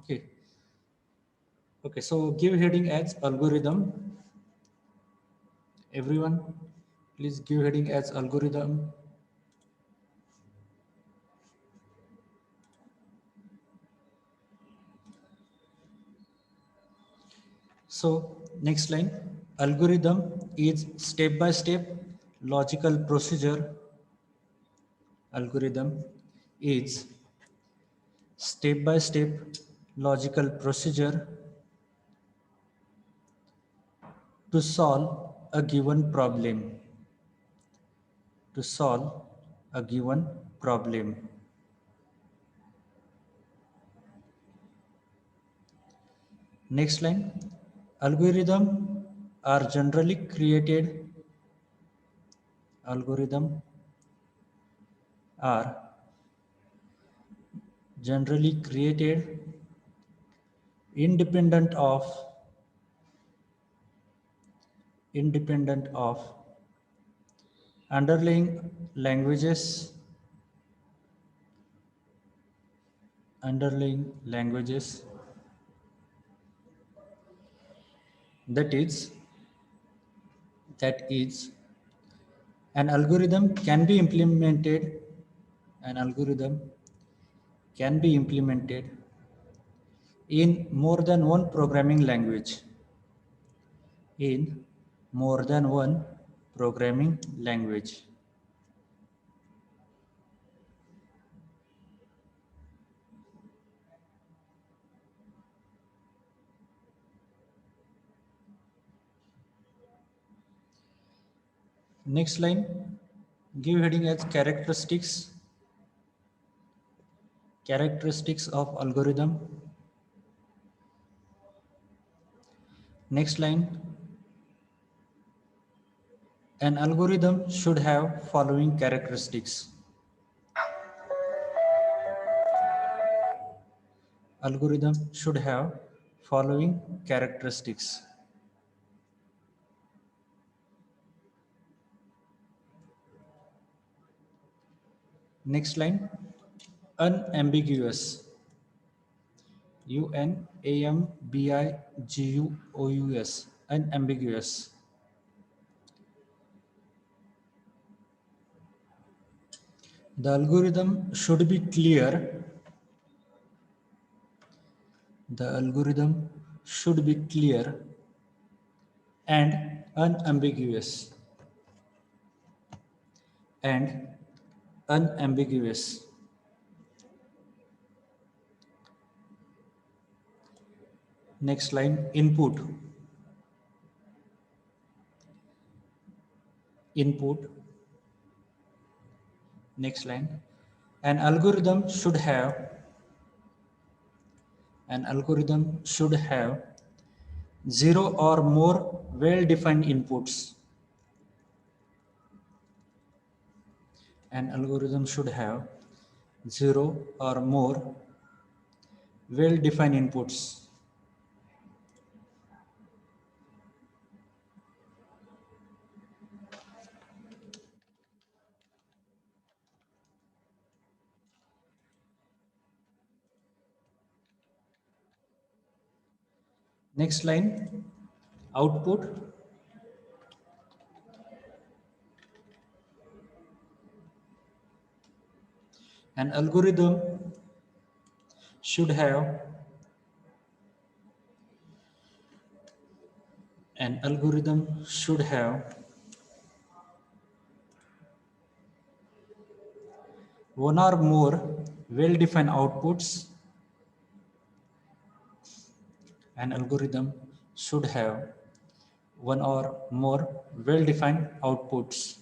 Okay. Okay, so give heading as algorithm. Everyone, please give heading as algorithm. So next line, algorithm is step-by-step logical procedure. Algorithm is step-by-step logical procedure to solve a given problem. To solve a given problem. Next line, algorithm are generally created. Algorithm are generally created independent of underlying languages underlying languages that is an algorithm can be implemented an algorithm can be implemented in more than one programming language in more than one programming language. Next line, give heading as characteristics of algorithm. Next line, an algorithm should have following characteristics. Algorithm should have following characteristics. Next line, unambiguous. Unambiguous. Unambiguous. The algorithm should be clear. The algorithm should be clear and unambiguous. And unambiguous. Next line, input. Input. Next line, an algorithm should have zero or more well-defined inputs. An algorithm should have zero or more well-defined inputs. Next line, output. An algorithm should have one or more well-defined outputs. An algorithm should have one or more well-defined outputs.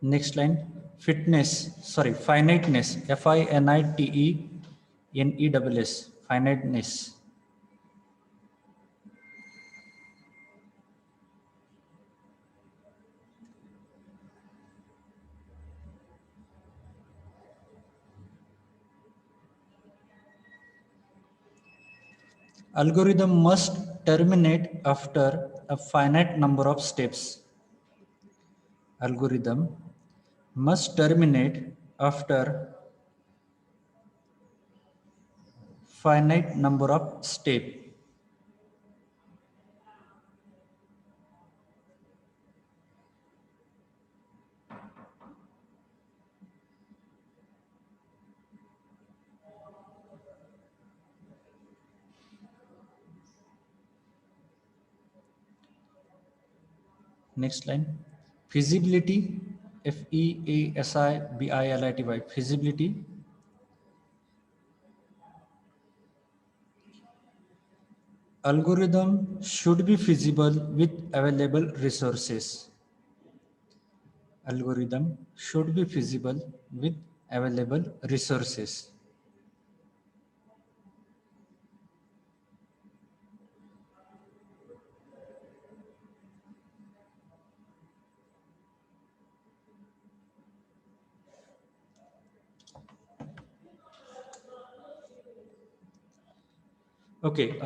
Next line, finiteness, finiteness, finiteness. Algorithm must terminate after a finite number of steps. Algorithm must terminate after finite number of steps. Next line. Feasibility, Feasibility. Feasibility. Algorithm should be feasible with available resources. Algorithm should be feasible with available resources. Okay,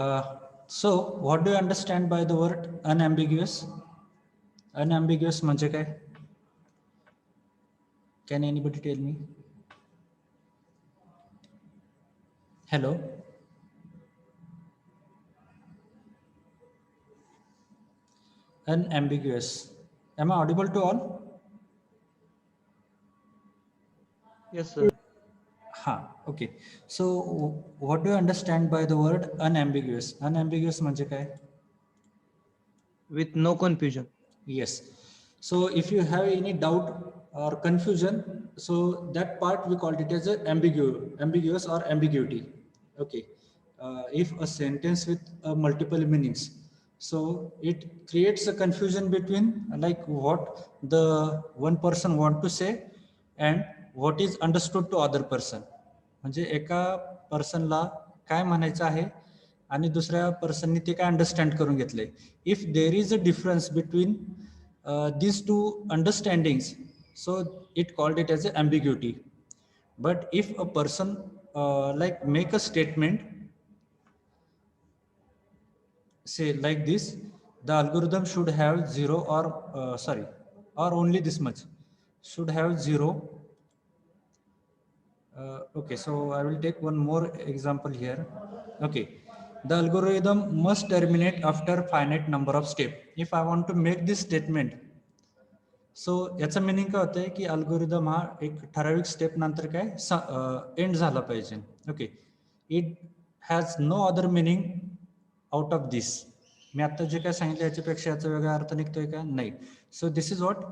so what do you understand by the word unambiguous? Unambiguous म्हणजे काय? Can anybody tell me? Hello? Unambiguous. Am I audible to all? Yes, sir. Okay. So what do you understand by the word unambiguous? Unambiguous म्हणजे काय? With no confusion. Yes. So if you have any doubt or confusion, so that part we called it as a ambiguous or ambiguity. Okay. If a sentence with multiple meanings, so it creates a confusion between like what the one person want to say and what is understood to other person. म्हणजे एका पर्सनला काय म्हणायचं आहे आणि दुसऱ्या पर्सननी ते काय understand करून घेतले. If there is a difference between these two understandings, so it called it as a ambiguity. But if a person like make a statement, say like this, the algorithm should have zero or sorry, or only this much, should have zero. Okay, so I will take one more example here. Okay, the algorithm must terminate after finite number of steps. If I want to make this statement, सो याचं meaning काय होतंय की algorithm हा एक ठराविक step नंतर काय end झाला पाहिजे. Okay, it has no other meaning out of this. मी आता जे काय सांगितलं याच्यापेक्षा याचा वेगळा अर्थ निघतोय का? नाही. So this is what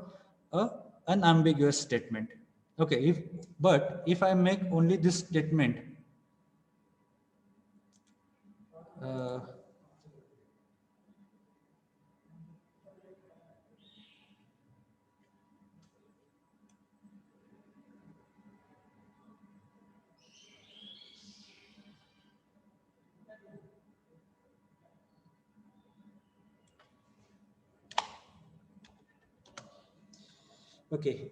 a unambiguous statement. Okay, but if I make only this statement, okay,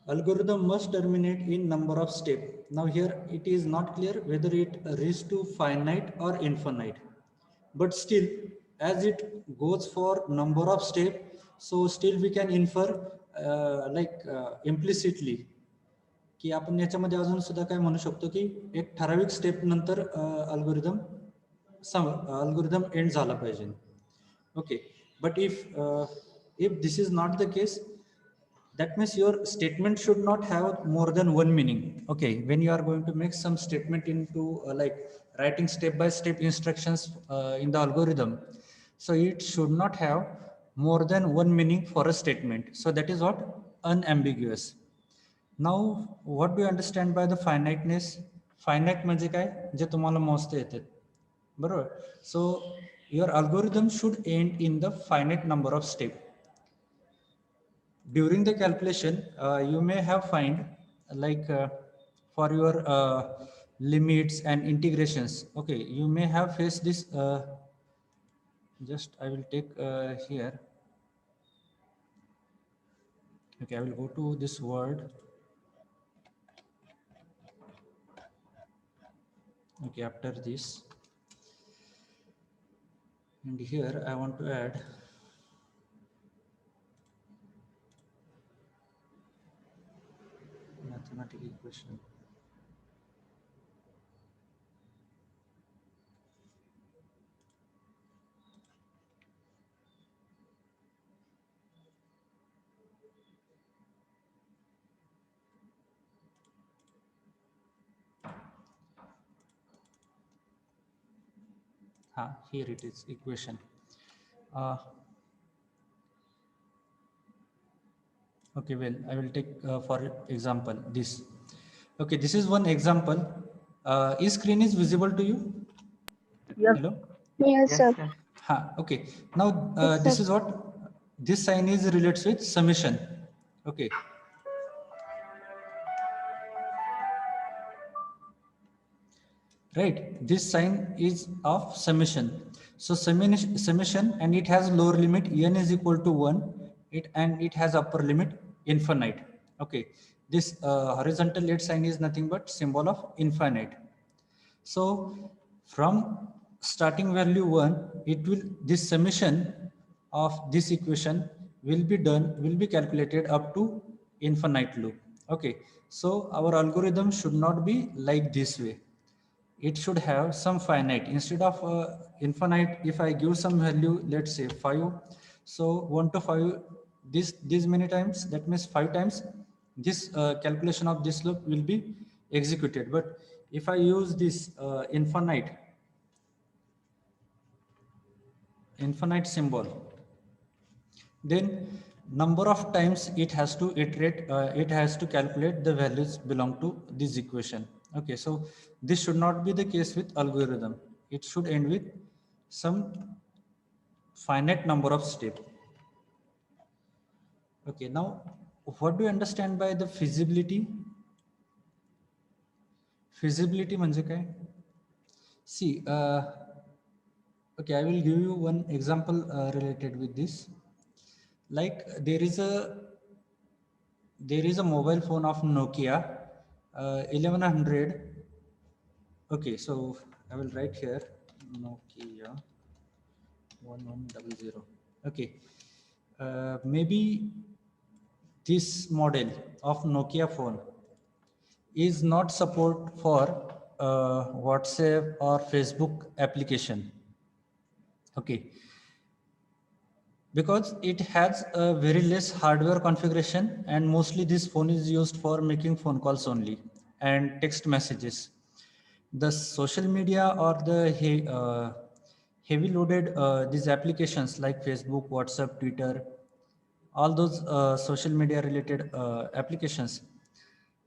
algorithm must terminate in number of steps. Now here it is not clear whether it reaches to finite or infinite, but still as it goes for number of steps, so still we can infer implicitly की आपण याच्यामध्ये अजून सुद्धा काय म्हणू शकतो की एक ठराविक स्टेप नंतर अल्गोरिदम एंड झाला पाहिजे. Okay, but if this is not the case, that means your statement should not have more than one meaning. Okay, when you are going to make some statement into like writing step by step instructions in the algorithm, so it should not have more than one meaning for a statement. So that is what unambiguous. Now what do you understand by the finiteness? Finite म्हणजे काय? जे तुम्हाला मोजता येते, बरोबर. So your algorithm should end in the finite number of steps. During the calculation, you may have find like for your limits and integrations. Okay, you may have faced this. Just I will take here. Okay, I will go to this word. Okay, after this, And here I want to add mathematical equation. Here it is, equation. Okay, well, I will take for example this. Okay, this is one example. Is screen is visible to you? Yes. Hello? Yes, Yes, sir. sir. Okay. Now Yes, this sir. is what this sign is relates with summation. Okay. Right, this sign is of summation. So summation, and it has lower limit n is equal to 1, and it has upper limit infinite. Okay, this horizontal lead sign is nothing but symbol of infinite. So from starting value 1, it will, this summation of this equation will be calculated up to infinite loop. Okay, so our algorithm should not be like this way. It should have some finite instead of infinite. If I give some value, let's say 5, so 1 to 5, this many times, that means 5 times this calculation of this loop will be executed. But if I use this infinite symbol, then number of times it has to iterate, it has to calculate the values belong to this equation. Okay, so this should not be the case with algorithm. It should end with some finite number of steps. Okay, now what do you understand by the feasibility म्हणजे काय? See, okay, I will give you one example related with this. Like there is a mobile phone of Nokia 1100. Okay, so I will write here Nokia 1100. Okay, maybe this model of Nokia phone is not support for WhatsApp or Facebook application. Okay, because it has a very less hardware configuration, and mostly this phone is used for making phone calls only and text messages. The social media or the heavy loaded these applications like Facebook, WhatsApp, Twitter, all those social media related applications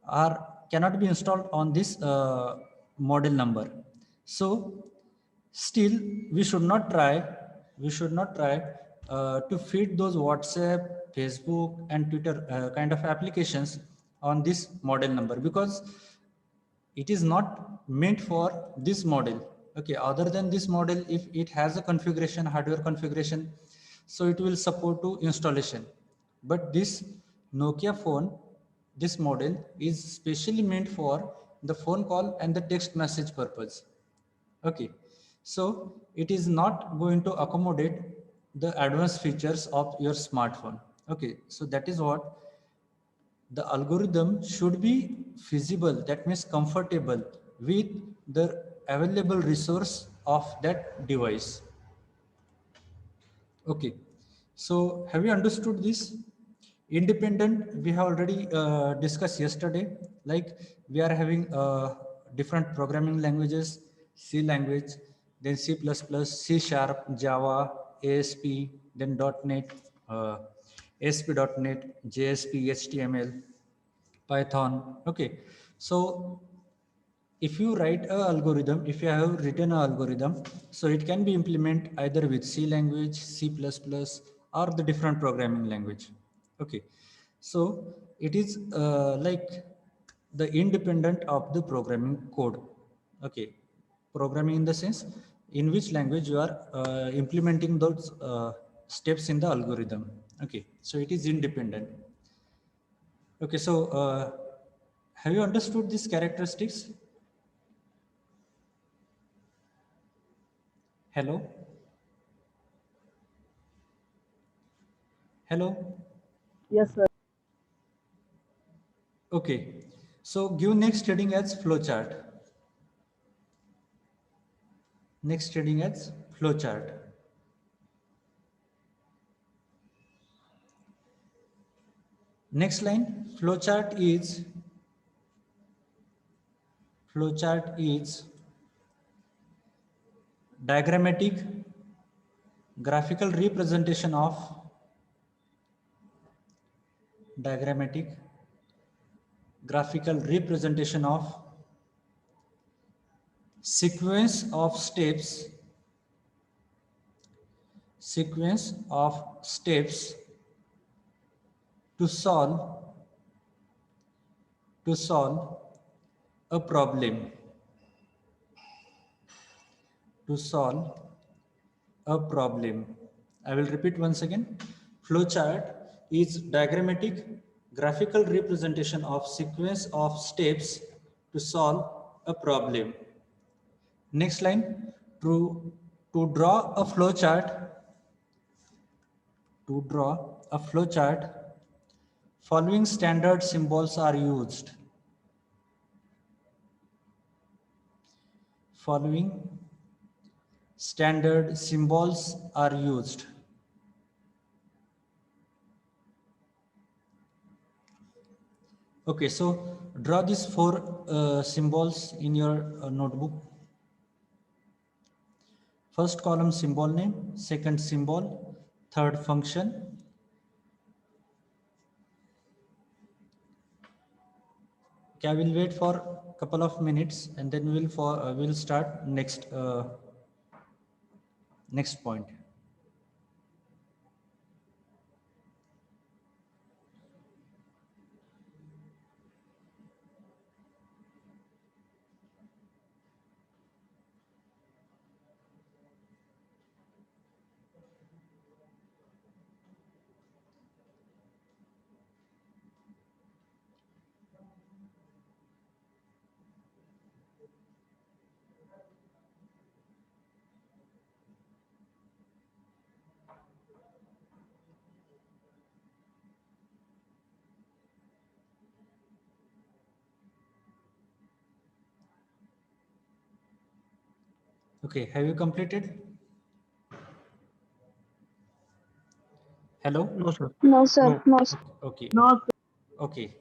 are cannot be installed on this model number. So still we should not try to feed those WhatsApp, Facebook and Twitter kind of applications on this model number, because it is not meant for this model. Okay, other than this model, if it has a configuration, hardware configuration, so it will support to installation. But this Nokia phone, this model is specially meant for the phone call and the text message purpose. Okay, so it is not going to accommodate the advanced features of your smartphone. Okay, so that is what the algorithm should be feasible, that means comfortable with the available resource of that device. Okay, so have you understood this? Independent, we have already discussed yesterday. Like we are having different programming languages: C language, then C++, C sharp, Java, ASP, then .NET, ASP.NET, JSP, HTML, Python. Okay, so if you write a algorithm, if you have written an algorithm, so it can be implemented either with C language, C++, or the different programming language. Okay, so it is like the independent of the programming code. Okay, programming in the sense in which language you are implementing those steps in the algorithm. Okay, so it is independent. Okay, so have you understood these characteristics? Hello? Hello. Yes, sir. Okay. So give next heading as flowchart. Next heading as flowchart. Next line, flowchart is diagrammatic graphical representation of diagrammatic graphical representation of sequence of steps to solve a problem to solve a problem. I will repeat once again. Flowchart is diagrammatic graphical representation of sequence of steps to solve a problem. Next line, to draw a flowchart, following standard symbols are used. Following standard symbols are used. Okay, so draw these four symbols in your notebook. First column symbol name, second symbol, third function. Okay, I will wait for a couple of minutes and then we'll start next point. Okay, have you completed? Hello? No, sir. No, sir. No. No, sir. Okay, No, sir. okay.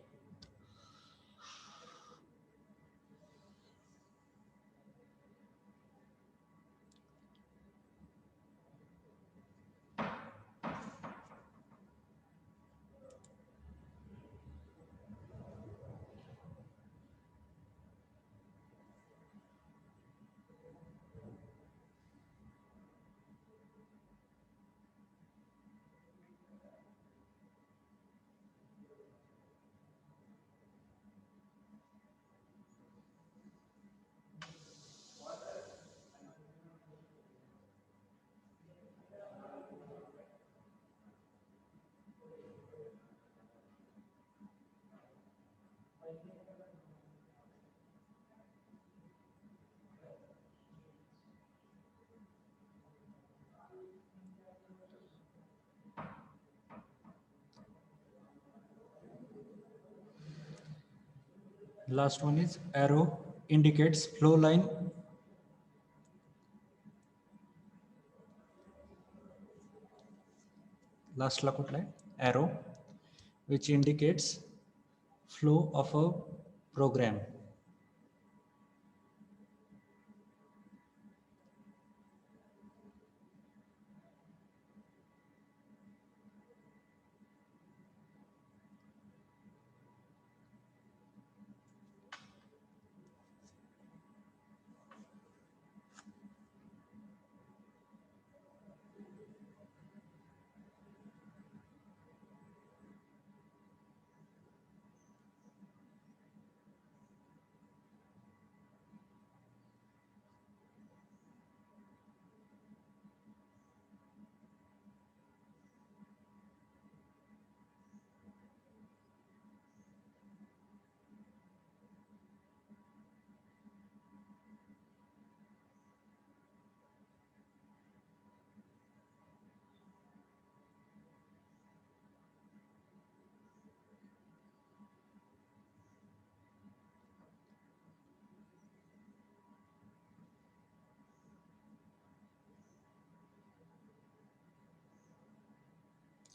Last one is arrow indicates flow line. Last la kutla hai? Arrow which indicates flow of a program.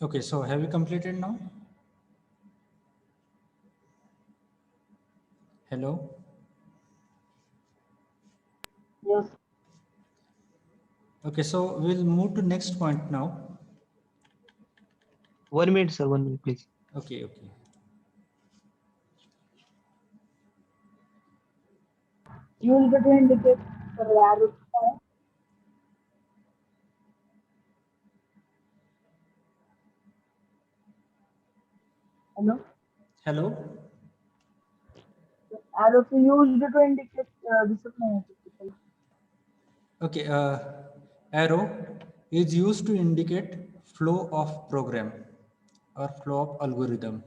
Okay, so have you completed now? Hello? Yes. Okay, so we'll move to next point now. 1 minute, sir. 1 minute, please. Okay, okay. Use the to indicate the arrow sign. Hello. Hello? Arrow to use to indicate discipline. Okay, arrow is used to indicate flow of program or flow of algorithm.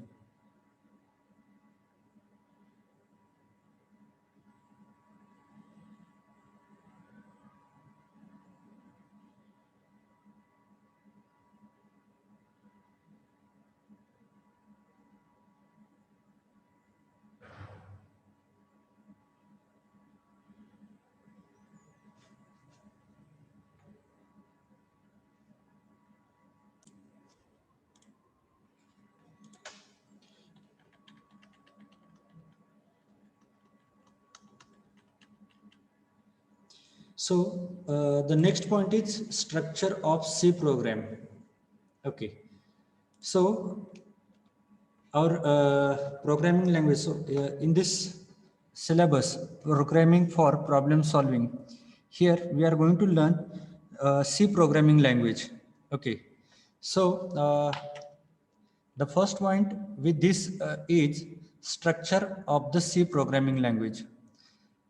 So the next point is structure of C program. Okay, so our programming language. So in this syllabus, programming for problem solving, here we are going to learn C programming language. Okay, so the first point with this is structure of the C programming language.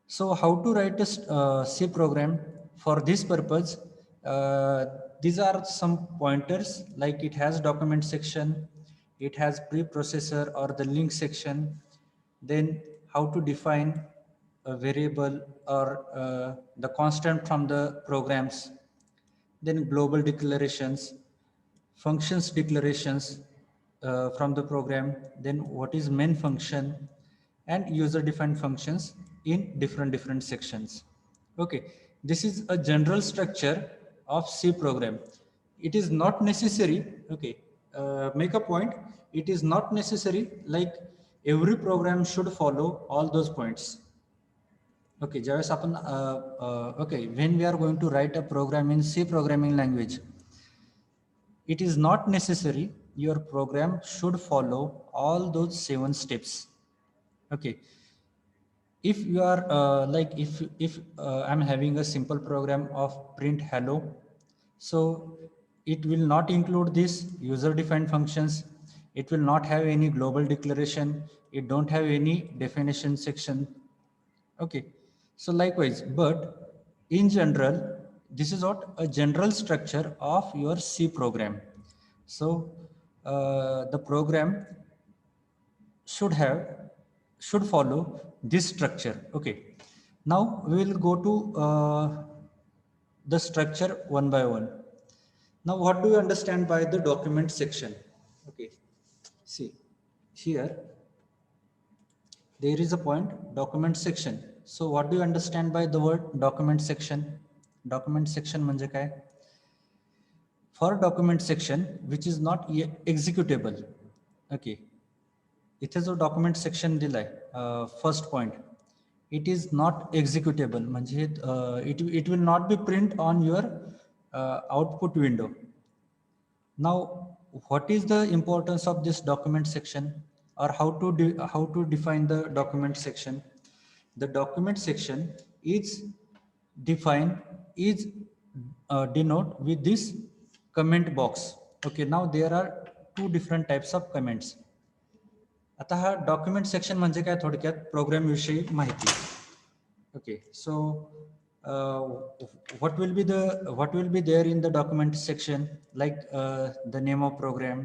So how to write a C program? For this purpose, uh, these are some pointers, like it has document section, it has preprocessor or the link section, then how to define a variable or the constant from the programs, then global declarations, functions declarations from the program, then what is main function, and user defined functions in different sections. Okay, this is a general structure of C program. It is not necessary, okay, make a point, it is not necessary like every program should follow all those points. Okay, ज्यावेळेस आपण okay, when we are going to write a program in C programming language, it is not necessary your program should follow all those 7 steps. Okay, if you are like if I'm having a simple program of print hello, so it will not include this user defined functions, it will not have any global declaration, it don't have any definition section. Okay, so likewise, but in general, this is what a general structure of your C program. So the program should follow this structure. Okay, now we will go to the structure one by one. Now what do you understand by the document section? Okay, see here there is a point document section. So what do you understand by the word document section? Document section म्हणजे काय? For document section which is not executable. Okay, इथे जो document section दिलाय first point, it is not executable म्हणजे it will not be print on your output window. Now what is the importance of this document section, or how to define the document section? The document section is defined is denote with this comment box. Okay, now there are two different types of comments. आता हा document section म्हणजे काय, थोडक्यात programme विषयी माहिती. Okay, so what will be there in the document section, like the name of program,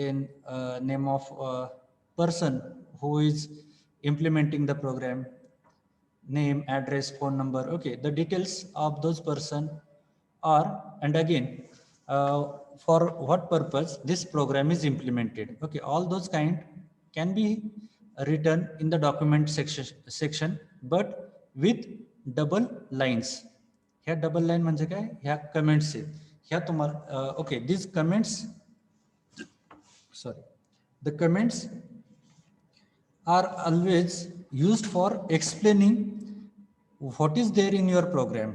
then name of person who is implementing the program, name, address, phone number. Okay, the details of those person are, and again for what purpose this program is implemented. Okay, all those kind can be written in the document section but with double lines. ह्या double line म्हणजे काय, ह्या comments आहेत ह्या तुम्हाला. Okay, these comments sorry, the comments are always used for explaining what is there in your program,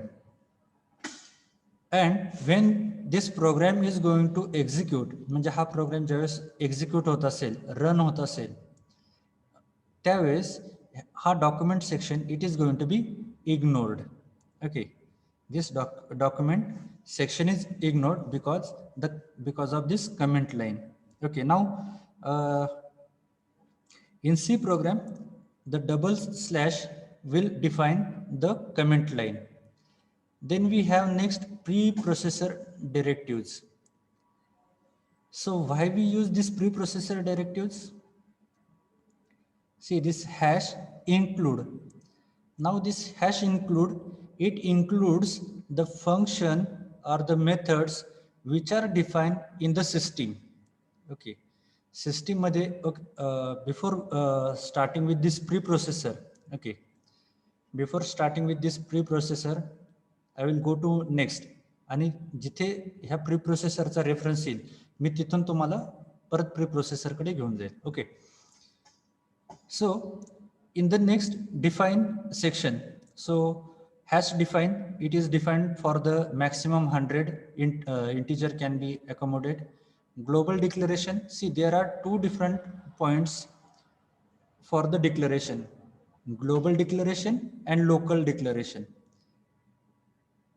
and when this program is going to execute, म्हणजे हा programme ज्यावेळेस एक्झिक्यूट होत असेल, रन होत असेल, त्यावेळेस हा document section it is going to be ignored. Okay, this document section is ignored because of this comment line. Okay, now in C program the double slash will define the comment line. Then we have next preprocessor directives. So why we use this preprocessor directives? See this hash include. Now this hash include, it includes the function or the methods which are defined in the system. Okay, system मध्ये before starting with this preprocessor, okay, before starting with this preprocessor I will go to next, आणि जिथे ह्या प्रीप्रोसेसरचा reference येईल मी तिथून तुम्हाला परत preprocessor कडे घेऊन जाईल. Okay, so in the next define section, so hash define, it is defined for the maximum 100 integer can be accommodated. Global declaration, see there are two different points for the declaration, global declaration and local declaration.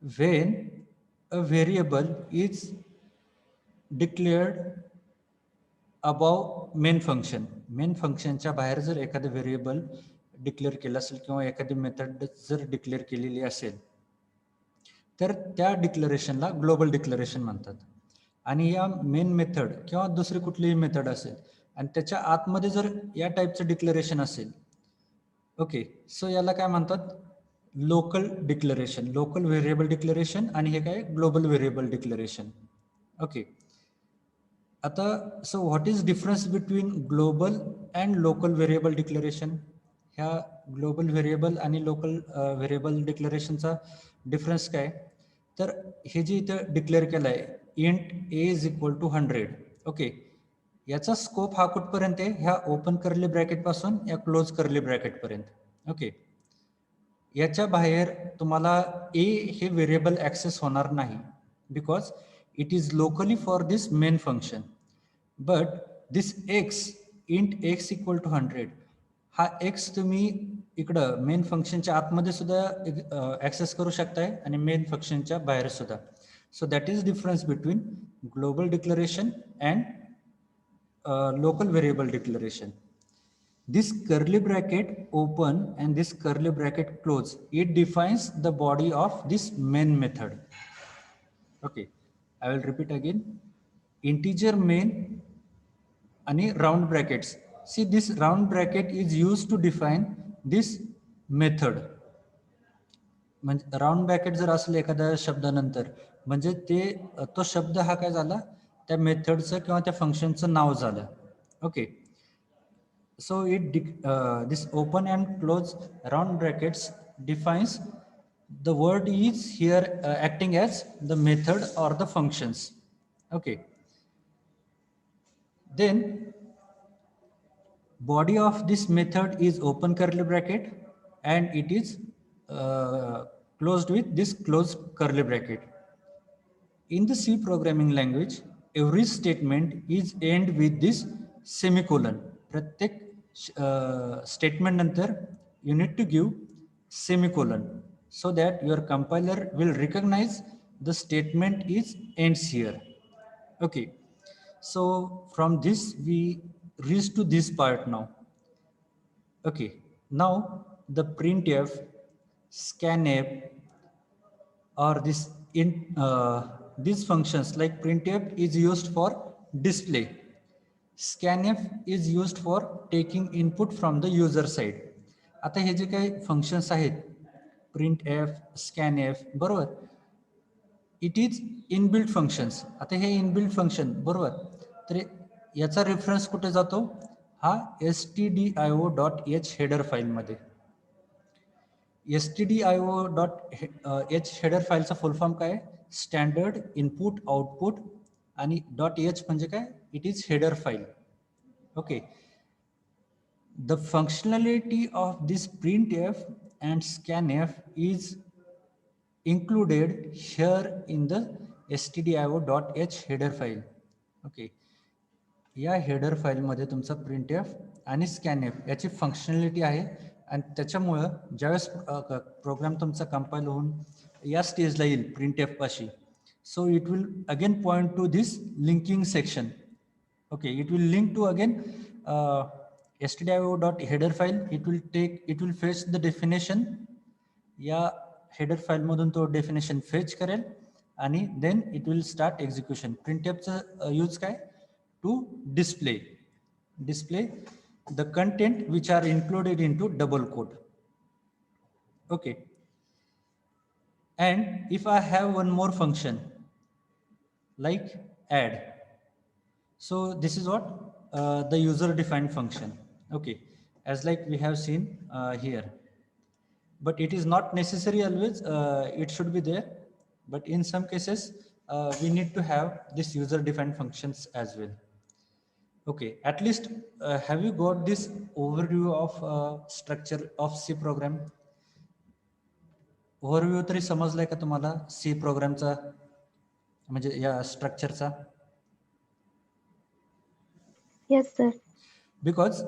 When a variable is declared above main फंक्शनच्या बाहेर जर एखादं variable declare केलं असेल किंवा एखादी method जर declare केलेली असेल तर त्या डिक्लरेशनला ग्लोबल डिक्लरेशन म्हणतात. आणि या मेन मेथड किंवा दुसरी कुठलीही मेथड असेल आणि त्याच्या आतमध्ये जर या टाईपचं डिक्लरेशन असेल, ओके, सो याला काय म्हणतात, local declaration, local variable declaration, आणि हे काय ग्लोबल व्हेरिएबल डिक्लरेशन. ओके, आता so what is difference between global and local variable declaration? ह्या ग्लोबल व्हेरिएबल आणि लोकल व्हेरिएबल डिक्लरेशनचा डिफरन्स काय? तर हे जे इथं डिक्लेअर केलं आहे int a is equal to 100, okay, याचा स्कोप हा कुठपर्यंत आहे, ह्या ओपन कर्ली ब्रॅकेट पासून या क्लोज कर्ली ब्रॅकेट पर्यंत. ओके, याच्या बाहेर तुम्हाला ए हे व्हेरिएबल ऍक्सेस होणार नाही because it is locally for this main function. But this x, int x equal to 100, हा x तुम्ही इकडं मेन फंक्शनच्या आतमध्ये सुद्धा ऍक्सेस करू शकताय आणि मेन फंक्शनच्या बाहेर सुद्धा. So that is difference between global declaration and local variable declaration. This curly bracket open and this curly bracket close, it defines the body of this main method. Okay, I will repeat again. Integer main and round brackets. See, this round bracket is used to define this method. म्हणजे round bracket जर असले एखाद्या शब्दानंतर म्हणजे ते तो शब्द हा काय झाला, त्या मेथडचं किंवा त्या फंक्शनचं नाव झालं. Okay, so it this open and close round brackets defines the word is here acting as the method or the functions. Okay, then body of this method is open curly bracket and it is closed with this closed curly bracket. In the C programming language, every statement is end with this semicolon. प्रत्येक statement नंतर you need to give semicolon so that your compiler will recognize the statement is ends here. Okay, so from this we reach to this part now. Okay, now the printf, scanf, or this these functions like printf is used for display. Scanf is used for taking input from the user side. आता हे जे काही functions आहेत printf, scanf, बरोबर, it is inbuilt functions. आता हे inbuilt function बरोबर, तर याचा reference कुठे जातो, हा stdio.h हेडर फाईलमध्ये. stdio.h हेडर फाईलचा फुल फॉर्म काय, स्टँडर्ड इनपुट आउटपुट आणि .h म्हणजे काय, it is header file. Okay, the functionality of this printf and scanf is included here in the stdio.h header file. Okay, या header फाईलमध्ये तुमचा printf आणि scanf याची functionality आहे आणि त्याच्यामुळं ज्यावेळेस प्रोग्राम तुमचा कंपाईल होऊन या स्टेजला येईल प्रिंटएफ पाशी, so it will again point to this linking section. Okay, it will link to again stdio.header file. It will fetch the definition. या हेडर फाईल मधून तो डेफिनेशन फेच करेल आणि then it will start execution. प्रिंटएफचं use काय, to display the content which are included into double quote. Okay, and if I have one more function like add, so this is what the user defined function. Okay, as like we have seen here, but it is not necessary always it should be there, but in some cases we need to have this user defined functions as well. Okay, at least have you got this overview of structure of C program? Overview तरी समजलाय का तुम्हाला सी प्रोग्रामचा, म्हणजे या स्ट्रक्चरचा? Yes, sir. Because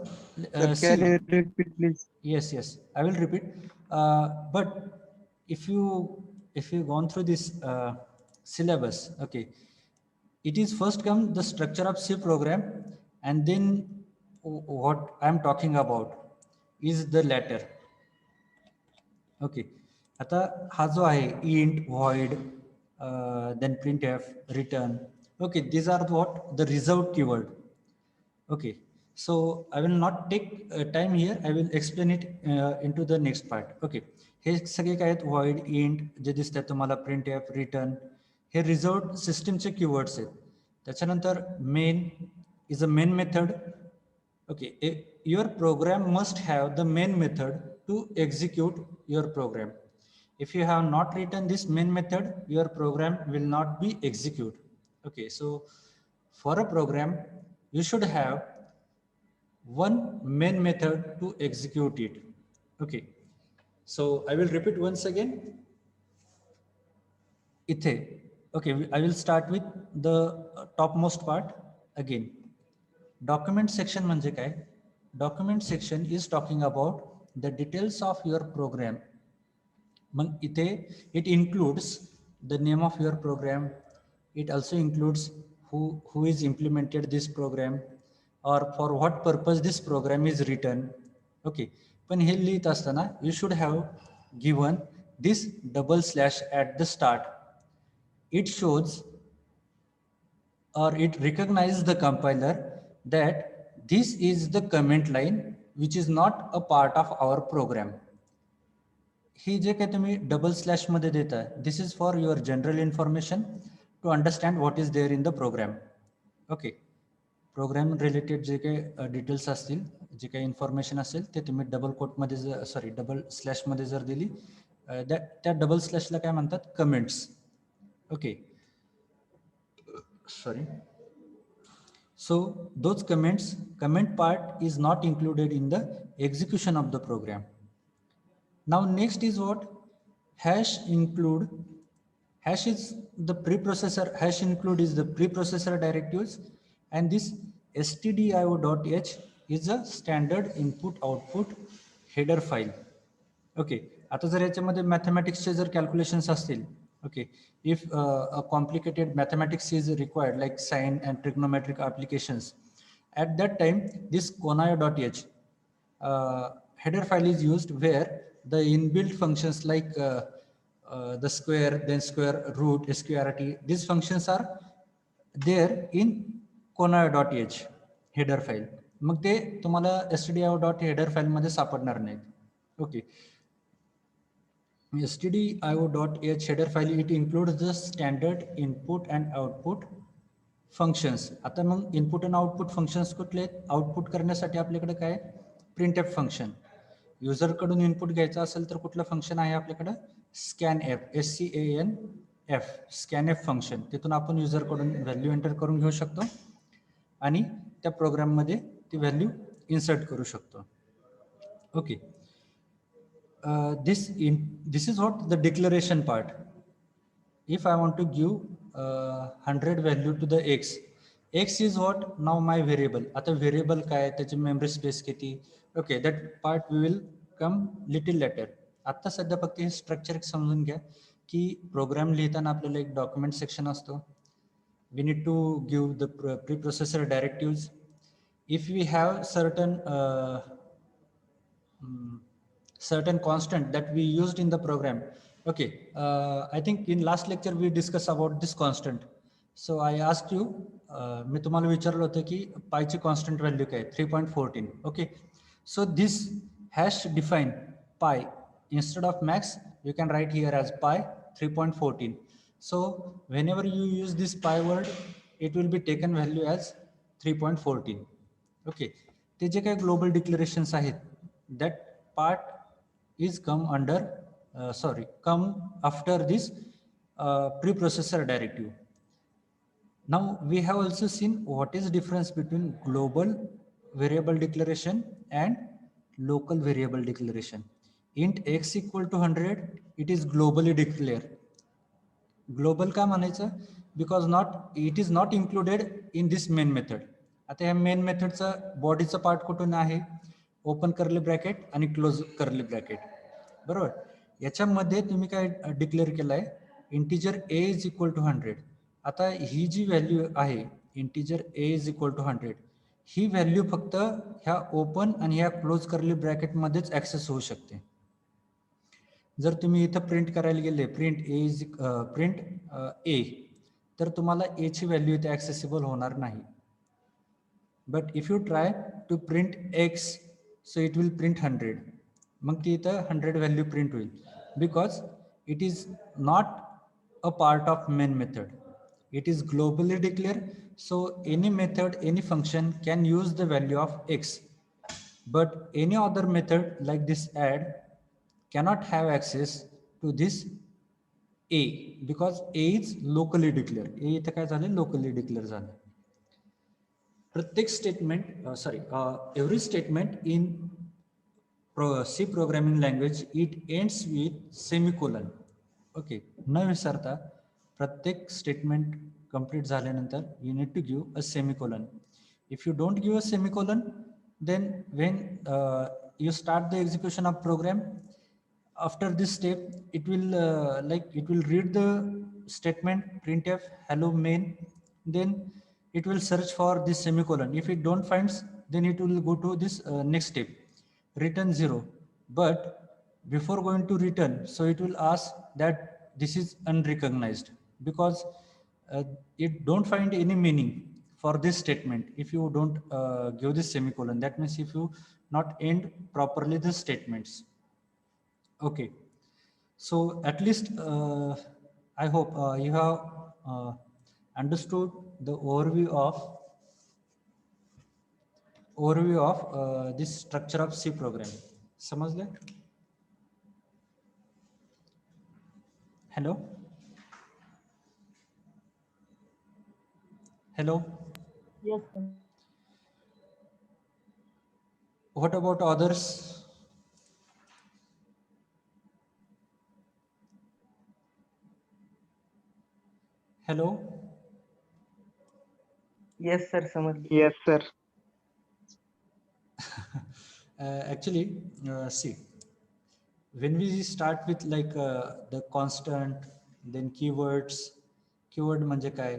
Can you repeat, please? yes, I will repeat. But if you gone through this syllabus, okay, it is first come the structure of C program, and then what I am talking about is the latter. Okay, आता हा जो आहे int, void, then printf, return. Okay, these are what the reserved keyword. Okay, so I will not take time here. I will explain it into the next part. Okay, हे सगळे काय आहेत, void, int जे दिसतात तुम्हाला, printf, return, हे reserved सिस्टमचे keywords आहेत. त्याच्यानंतर main is a main method. Okay, your program must have the main method to execute your program. If you have not written this main method, your program will not be executed. Okay, so for a program you should have one main method to execute it. Okay, so I will repeat once again. Ithe, okay, I will start with the topmost part again. Document section म्हणजे काय? Document section is talking about the details of your program. मग इथे it includes the name of your program. It also includes who is implemented this program, or for what purpose this program is written. Okay, पण हे लिहित असताना you should have given this double slash at the start. It shows or it recognizes the compiler that this is the comment line which is not a part of our program. ही जे काही तुम्ही double slash मध्ये देता, this is for your general information to understand what is there in the program. Okay, program related जे काही details असतील, जे काही information असेल ते तुम्ही डबल कोटमध्ये सॉरी डबल स्लॅशमध्ये जर दिली, त्या डबल स्लॅशला काय म्हणतात, comments. Okay, sorry, so those comment part is not included in the execution of the program. Now next is what, hash include. Hash is the preprocessor, hash include is the preprocessor directives, and this stdio.h is a standard input output header file. Okay, आता जर याच्यामध्ये मॅथमॅटिक्सचे जर calculations असतील, okay, if a complicated mathematics is required like sine and trigonometric applications, at that time this conayo.h header file is used, where the inbuilt functions like the square, then square root, sqrt, these functions are there in conayo.h header file. मग ते तुम्हाला stdio.header file मध्ये सापडणार नाहीत. Okay, stdio.h header file, it includes the standard input and output functions. आता मग input आणि output functions कुठले आहेत? Output करण्यासाठी आपल्याकडे काय, प्रिंटएफ फंक्शन. युजर कडून इनपुट घ्यायचं असेल तर कुठलं फंक्शन आहे आपल्याकडे, scanf, SCAN F scan F function, तिथून आपण युजरकडून व्हॅल्यू एंटर करून घेऊ शकतो आणि त्या प्रोग्राममध्ये ती व्हॅल्यू इन्सर्ट करू शकतो. Okay, this is what the declaration part. If I want to give 100 value to the x is what now my variable. आता variable काय, त्याची मेमरी स्पेस किती, okay, that part we will come little later. आता सध्या फक्त हे structure समजून घ्या की प्रोग्राम लिहिताना आपल्याला एक डॉक्युमेंट सेक्शन असतो. We need to give the preprocessor directives. If we have certain constant that we used in the program. Okay, I think in last lecture we discussed about this constant. So I asked you, मी तुम्हाला विचारलं होतं की पायची constant value काय, 3.14. Okay, so this hash define pi instead of max you can write here as pi 3.14. so whenever you use this pi word it will be taken value as 3.14. okay, ते जे काही global declarations आहेत that part is come under come after this preprocessor directive. Now we have also seen what is difference between global variable declaration and local variable declaration. Int x equal to 100 it is globally declared. Global का म्हणायचं, because it is not included in this main method. आता ह्या main मेथडचा बॉडीचा part कुठून आहे, open curly bracket आणि close curly bracket, बरोबर. याच्यामध्ये तुम्ही काय डिक्लेअर केलं आहे, integer a is equal to 100. आता ही जी व्हॅल्यू आहे integer a is equal to 100, ही व्हॅल्यू फक्त ह्या ओपन आणि ह्या क्लोज कर्ली ब्रॅकेटमध्येच ऍक्सेस होऊ शकते. जर तुम्ही इथं प्रिंट करायला गेले प्रिंट ए, तर तुम्हाला ए ची व्हॅल्यू इथे ऍक्सेसिबल होणार नाही. But if you try to print x, so it will print 100. मग ती इथं 100 व्हॅल्यू प्रिंट होईल, because it is not a part of main method. It is globally declared, so any method, any function can use the value of x, but any other method like this add cannot have access to this a because a is locally declared. A इथं काय झालं, locally declared झालं. प्रत्येक statement every statement in C programming language it ends with semicolon. Okay, न विसरता प्रत्येक statement complete झाल्यानंतर you need to give a semicolon. If you don't give a semicolon, then when you start the execution of program, after this step it will read the statement printf hello main, then it will search for this semicolon. If it don't finds, then it will go to this next step, return 0. But before going to return, so it will ask that this is unrecognized because it don't find any meaning for this statement if you don't give this semicolon. That means if you not end properly the statements. Okay, so at least I hope you have understood the overview of this structure of C programming. समझले? Hello? Hello? Yes, sir. What about others? Hello? Yes, sir. समझ गए. Yes, sir. Actually, see, when we start with like the constant, then keywords, keyword म्हणजे काय,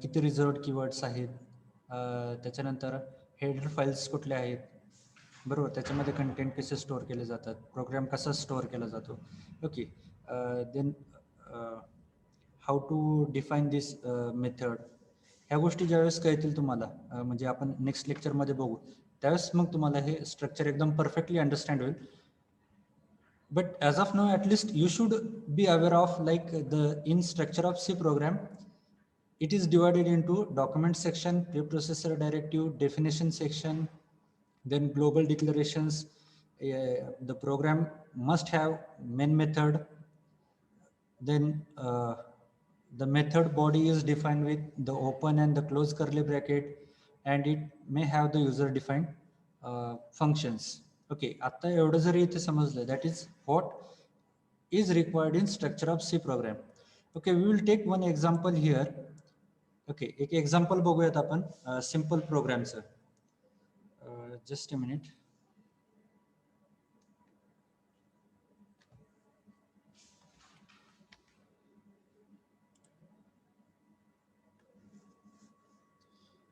किती reserved keywords आहेत, त्याच्यानंतर header files कुठले आहेत, बरोबर, त्याच्यामध्ये कंटेंट कसे स्टोअर केले जातात, प्रोग्राम कसा स्टोअर केला जातो. Okay, then how to define this method, ह्या गोष्टी ज्यावेळेस कळतील तुम्हाला, म्हणजे आपण नेक्स्ट लेक्चरमध्ये बघू, त्यावेळेस मग तुम्हाला हे स्ट्रक्चर एकदम परफेक्टली अंडरस्टँड होईल. But as of now, at least you should be aware of like in structure of C program, it is divided into document section, preprocessor directive, definition section, then global declarations. The program must have main method, Then the method body is defined with the open and the close curly bracket, and it may have the user defined functions. Okay, आता एवढं जरी इथे समजलं, that is what is required in structure of C program. Okay, we will take one example here. Okay, एक example बघूयात आपण simple programs. Just a minute.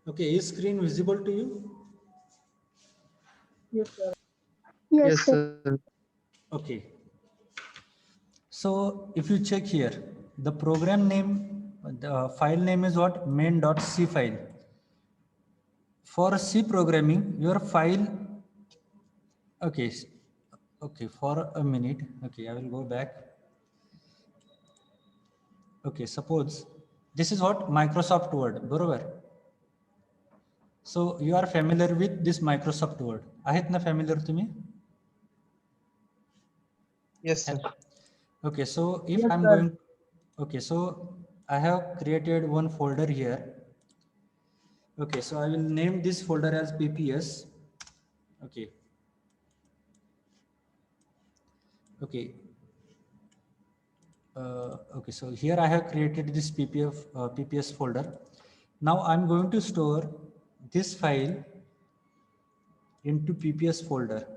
Okay, is screen visible to you? Yes, sir. Yes, sir. Okay. So if you check here, the program name, the file name is what? main.c file. For C programming, your file, okay, okay, for a minute. Okay, I will go back. Okay, suppose this is what? Microsoft Word, बरोबर? So you are familiar with this Microsoft Word. आहेत ना familiar तुम्ही? Yes, sir. Okay, so if Yes, I'm sir. going, okay, so I have created one folder here. Okay, so I will name this folder as PPS. Okay. Okay. Okay, so here I have created this PPS folder. Now I'm going to store this file into PPS folder.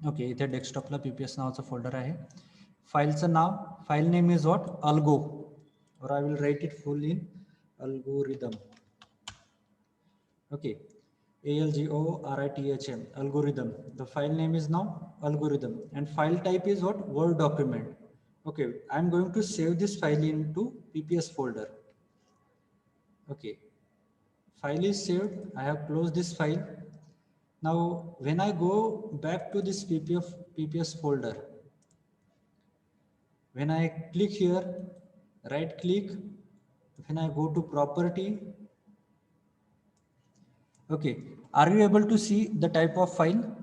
Okay, इथे डेस्कटॉपला PPS नावाचं folder आहे. फाईलचं नाव, file name is what? Algo, or I will write it full in algorithm. Okay, ALGORITHM, algorithm. The file name is now algorithm, and file type is what? Word document. Okay, I'm going to save this file into PPS folder. Okay, file is saved. I have closed this file. Now, when I go back to this PPS folder, when I click here, right click, when I go to property, okay, are you able to see the type of file?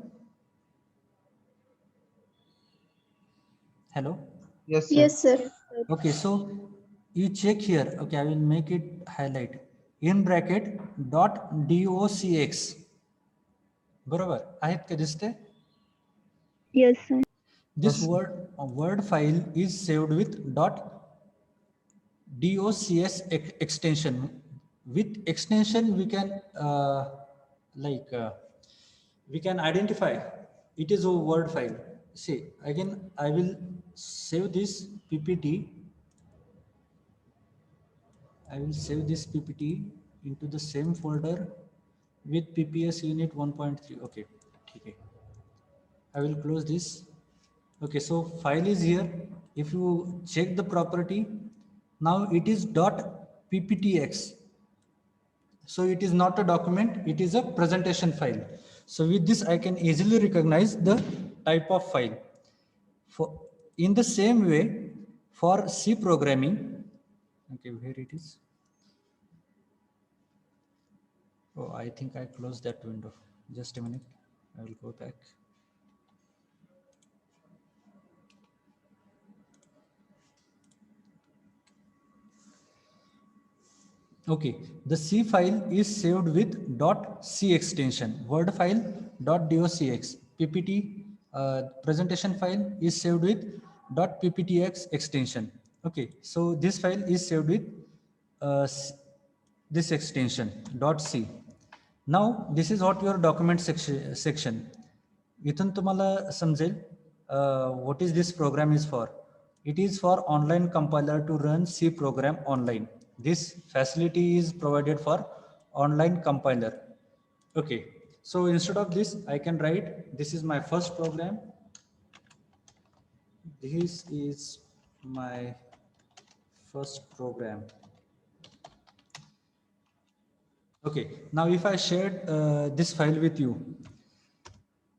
Hello? Yes, sir. Yes, sir. Okay, so you check here. Okay, I will make it highlight in bracket .docx. बरोबर आहेत का दिसते? Yes, sir. This word file is saved with .docx extension. With extension, we can we can identify it is a word file. See, again, I will save this PPT. I will save this PPT into the same folder with PPS unit 1.3. Okay, okay. I will close this. Okay, so file is here. If you check the property, now it is .pptx. So it is not a document, it is a presentation file. So with this, I can easily recognize the type of file. In the same way, for C programming, okay, where it is? Oh, I think I closed that window. Just a minute, I will go back. Okay, the C file is saved with .c extension, word file .docx, PPT presentation file is saved with .pptx extension. Okay, so this file is saved with this extension .c. Now this is what your document section. इथून तुम्हाला समजेल what is this program is for. It is for online compiler to run C program online. This facility is provided for online compiler. Okay, so instead of this, I can write, this is my first program. This is my first program. Okay, now if I shared this file with you,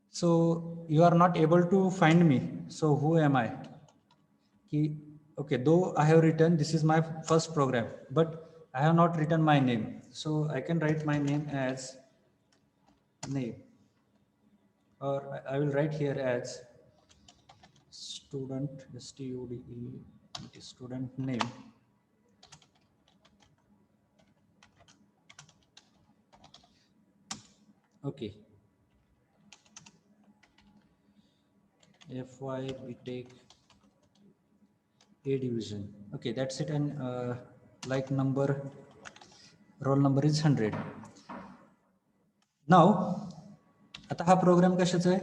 so you are not able to find me. So who am I? Okay, though I have written, this is my first program, but I have not written my name. So I can write my name as name, or I will write here as student stude student name okay FY BTech A division okay that's it and like number roll number is 100 now आता हा programme कशाचा आहे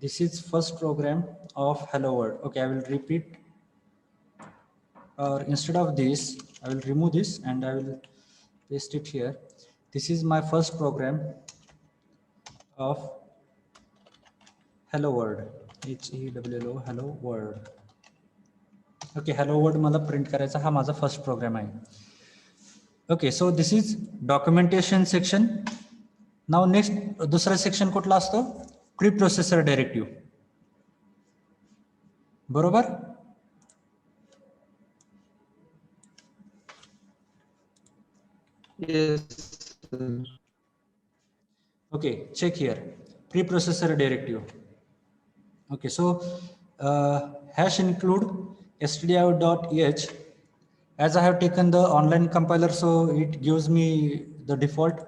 this is first program of hello world okay I will repeat or instead of this I will remove this and I will paste it here this is my first program of hello world HELLO hello world okay hello world मला print करायचा हा माझा first programme आहे okay so this is documentation section now next दुसरा section कुठला असतो pre processor directive बरोबर Yes, sir. okay check here preprocessor directive okay so hash include stdio.h as I have taken the online compiler so it gives me the default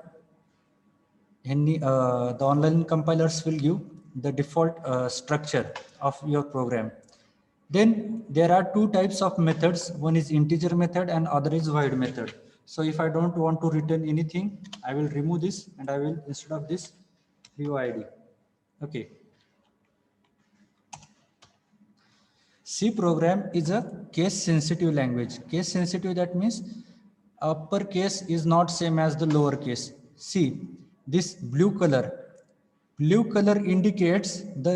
the online compilers will give the default structure of your program then there are two types of methods one is integer method and other is void method so if I don't want to return anything I will remove this and I will instead of this void okay C program is a case sensitive language case sensitive that means uppercase is not same as the lower case see this blue color indicates the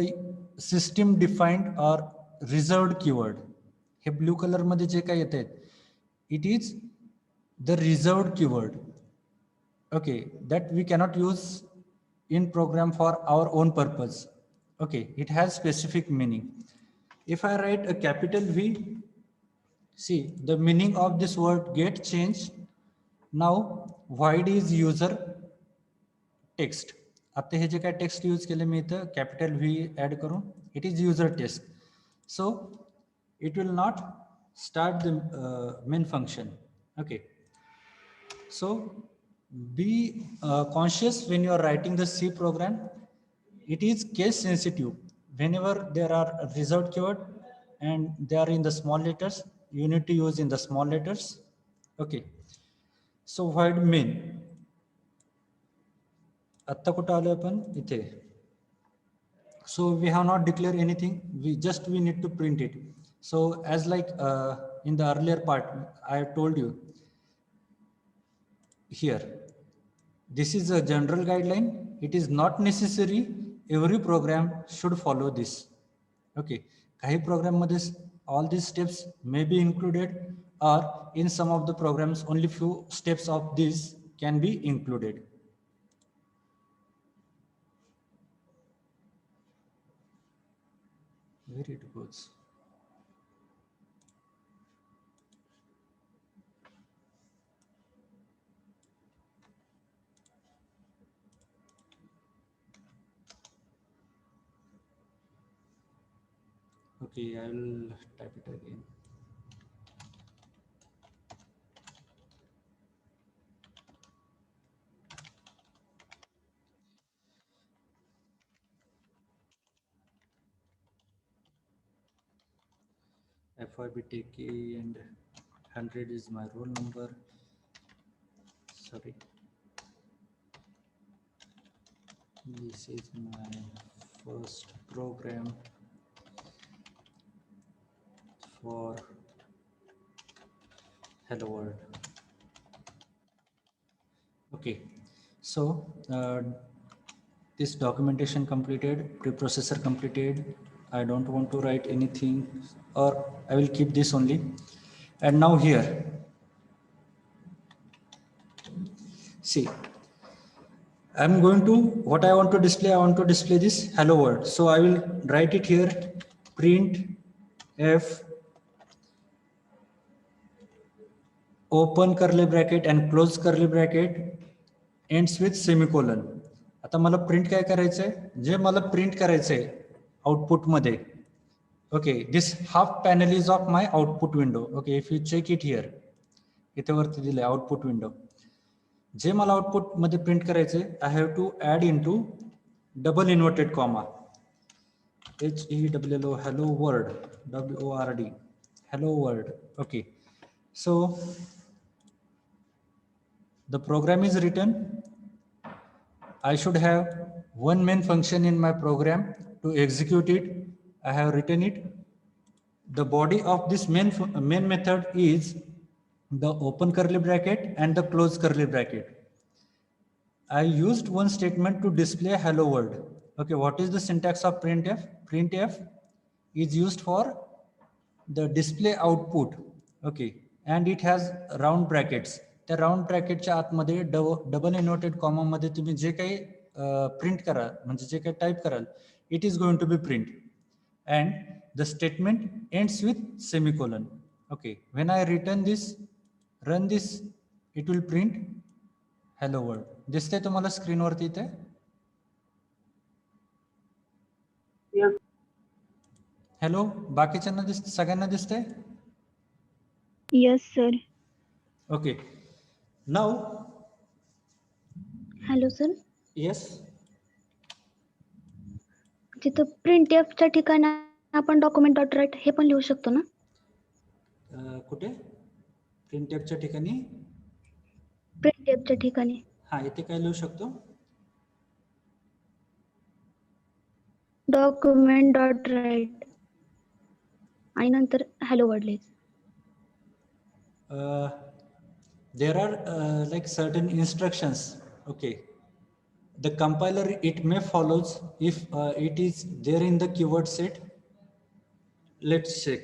system defined or reserved keyword हे blue colour मध्ये जे काही येत आहेत it is the reserved keyword okay that we cannot use in program for our own purpose okay it has specific meaning if I write a capital V see the meaning of this word get changed now void is user text आता हे जे काय text use केले मी इथं capital V add करून it is user text so it will not start the main function okay so be conscious when you are writing the C program it is case sensitive whenever there are reserved keyword and they are in the small letters you need to use in the small letters okay so void main आत्ता कुठं आलो आपण इथे so we have not declared anything we need to print it so as like in the earlier part I have told you here this is a general guideline it is not necessary every program should follow this okay काही program मध्ये all these steps may be included or in some of the programs only few steps of this can be included where it goes okay I will type it again FYBTK and 100 is my roll number sorry this is my first program for hello world okay so this documentation completed preprocessor completed I don't want to write anything or I will keep this only and now here see I'm going to what I want to display this hello world so I will write it here print f open curly bracket and close curly bracket ends with semicolon आता मला print काय करायचंय जे मला print करायचंय output मध्ये. Okay, this half panel is of my output window. Okay, if you check it here, इथे वरती दिले आउटपुट विंडो. जे मला आउटपुट मध्ये प्रिंट करायचे, I have to add into double inverted comma, HELLO, hello world, WORD, hello world. Okay, so the program is written. I should have one main function in my program. To execute it, I have written it. The body of this main method is the open curly bracket and the close curly bracket. I used one statement to display hello world. Okay, what is the syntax of printf? Printf is used for the display output. Okay, and it has round brackets. त्या round ब्रॅकेटच्या आतमध्ये double inverted comma मध्ये तुम्ही जे काही print कराल, म्हणजे जे काही type कराल, it is going to be print. And the statement ends with semicolon. Okay, when I return this, run this, it will print hello world. दिसते तुम्हाला स्क्रीन वरती इथे? Yes. हॅलो, बाकीच्यांना दिसते, सगळ्यांना दिसते? Yes, sir. Okay, now Hello, sir. Yes, तिथं printf च्या ठिकाणी आपण document dot write हे पण लिहू शकतो ना? कुठे प्रिंटफच्या ठिकाणी? printf च्या ठिकाणी. हा, इथे काय लिहू शकतो? document dot write आणि नंतर hello world लिहायचं. There are like certain instructions. Okay, the compiler, it may follows if it is there in the keyword set. Let's check.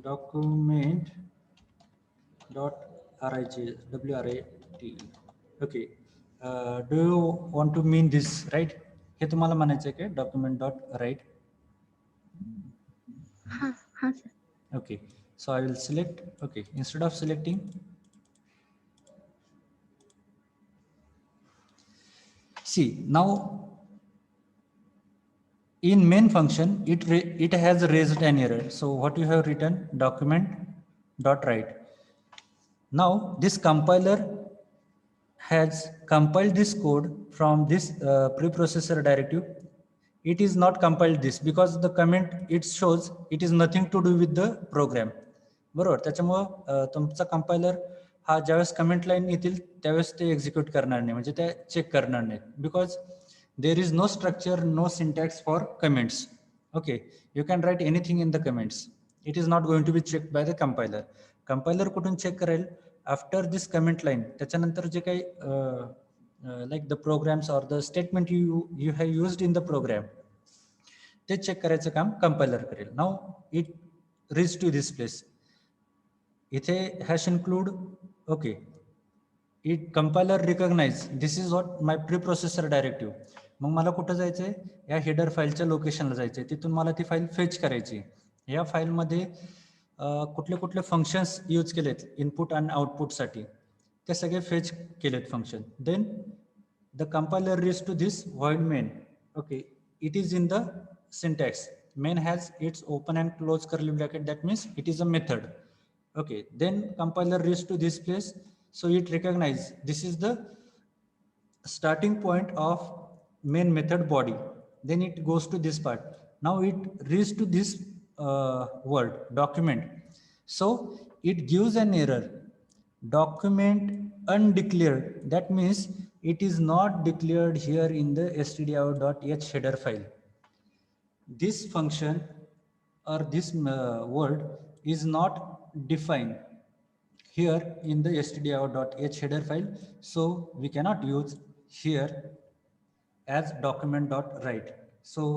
Document dot write, WRITE. Okay, do you want to mean this, right? हे तुम्हाला म्हणायचं आहे का document dot write? हा हा sir. Okay, so I will select. Okay, instead of selecting, see now in main function it has raised an error. So what you have written, document dot write. Now this compiler has compiled this code from this preprocessor directive. It is not compiled this because the comment it shows it is nothing to do with the program. बरोबर, त्याच्यामुळे तुमचा compiler हा ज्यावेळेस comment line येतील त्यावेळेस ते execute करणार नाही, म्हणजे ते चेक करणार नाही, because there is no structure, no syntax for comments. Okay, you can write anything in the comments. It is not going to be check by the compiler. Compiler कुठून चेक करेल? After this comment line, त्याच्यानंतर जे काही like the programs or the statement you have used in the program, ते check करायचं काम compiler करेल. Now it reach to this place. इथे hash include. Okay, it compiler recognise this is what my preprocessor directive. मग मला कुठं जायचंय? या हेडर फाईलच्या लोकेशनला जायचंय, तिथून मला ती फाईल फेच करायची. या फाईलमध्ये कुठले कुठले फंक्शन्स यूज केलेत इनपुट आणि आउटपुटसाठी, ते सगळे फेच केलेत function. Then the compiler reach to this void main. Okay, it is in the syntax. Main has its open and close curly bracket, that means it is a method. Okay, then compiler reaches to this place, so it recognizes this is the starting point of main method body. Then it goes to this part. Now it reaches to this word document, so it gives an error, document undeclared. That means it is not declared here in the stdio.h header file. This function or this word is not defined here in the stdio.h header file, so we cannot use here as document.write. So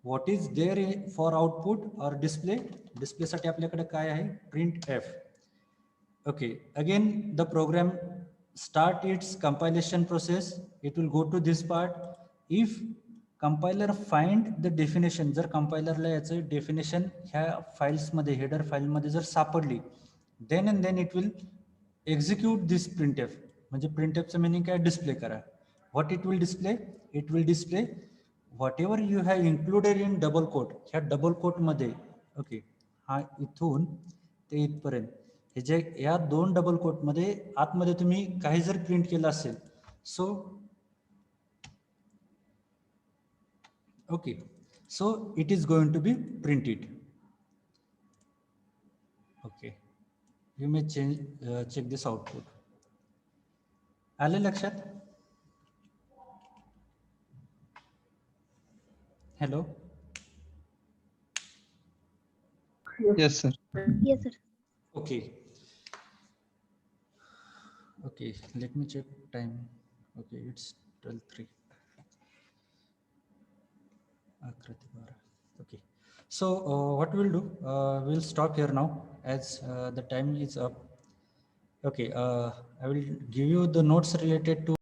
what is there for output or display? Display साठी आपल्याकडे काय आहे? printf. Okay, again the program start its compilation process. It will go to this part. If compiler find the definition, जर compilerला याचं definition ह्या files मध्ये, header file मध्ये जर सापडली, then and then it will execute this printf. म्हणजे printf चं meaning काय? Display करा. What it will display? It will display whatever you have included in double quote, ह्या डबल कोट मध्ये ओके, हा इथून ते इथपर्यंत हे जे या दोन डबल कोट मध्ये आतमध्ये तुम्ही काही जर प्रिंट केलं असेल, सो okay, so it is going to be printed. Okay, you may change check this output. आले लक्षात? Hello. Yes, sir. Yes, sir. Okay. Okay, let me check time. Okay, it's 12:03. Okay, so what we'll do, we'll stop here now as the time is up. Okay, I will give you the notes related to